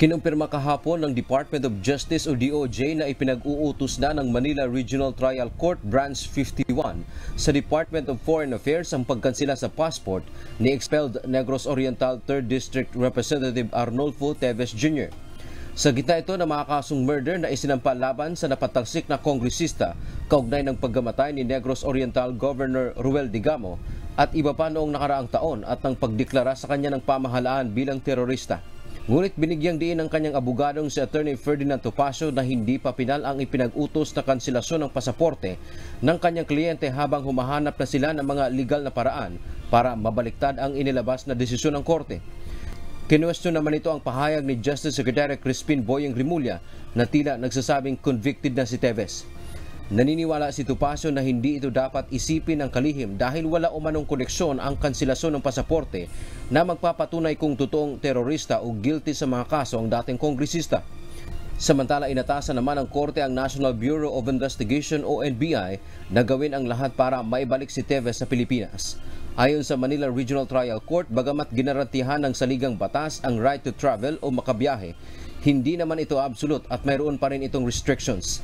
Kinumpirma kahapon ng Department of Justice o DOJ na ipinag-uutos na ng Manila Regional Trial Court Branch 51 sa Department of Foreign Affairs ang pagkansela sa passport ni expelled Negros Oriental 3rd District Representative Arnolfo Teves Jr. Sa gitna ito ng mga kasong murder na isinampa laban sa napatalsik na kongresista kaugnay ng pagkamatay ni Negros Oriental Governor Ruel Digamo at iba pa noong nakaraang taon at ng pagdeklara sa kanya ng pamahalaan bilang terorista. Ngunit binigyang diin ng kanyang abogadong si Attorney Ferdinand Topacio na hindi pa pinal ang ipinag-utos na kanselasyon ng pasaporte ng kanyang kliyente habang humahanap na sila ng mga legal na paraan para mabaliktad ang inilabas na desisyon ng korte. Kinwestiyon naman ito ang pahayag ni Justice Secretary Crispin Boyeng Rimulya na tila nagsasabing convicted na si Teves. Naniniwala si Topacio na hindi ito dapat isipin ng kalihim dahil wala umanong koneksyon ang kanselasyon ng pasaporte na magpapatunay kung totoong terorista o guilty sa mga kaso ang dating kongresista. Samantala, inatasan naman ng korte ang National Bureau of Investigation o NBI na gawin ang lahat para maibalik si Teves sa Pilipinas. Ayon sa Manila Regional Trial Court, bagamat ginarantihan ng saligang batas ang right to travel o makabiyahe, hindi naman ito absolute at mayroon pa rin itong restrictions.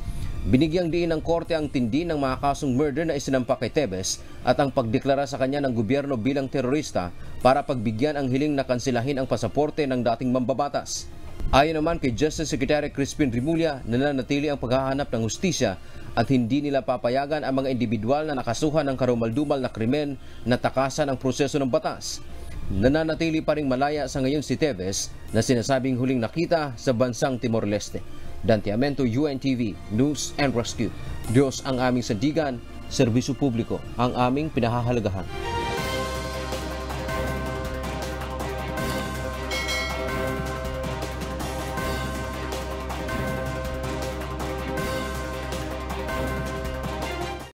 Binigyang diin ng korte ang tindi ng mga kasong murder na isinampa kay Teves at ang pagdeklara sa kanya ng gobyerno bilang terorista para pagbigyan ang hiling na kansilahin ang pasaporte ng dating mambabatas. Ayon naman kay Justice Secretary Crispin Rimulya, nananatili ang paghahanap ng hustisya at hindi nila papayagan ang mga individual na nakasuhan ng karumaldumal na krimen na takasan ang proseso ng batas. Nananatili pa ring malaya sa ngayon si Teves na sinasabing huling nakita sa bansang Timor-Leste. Dante Amento, UNTV, News and Rescue. Diyos ang aming sandigan, serbisyo publiko ang aming pinahahalagahan.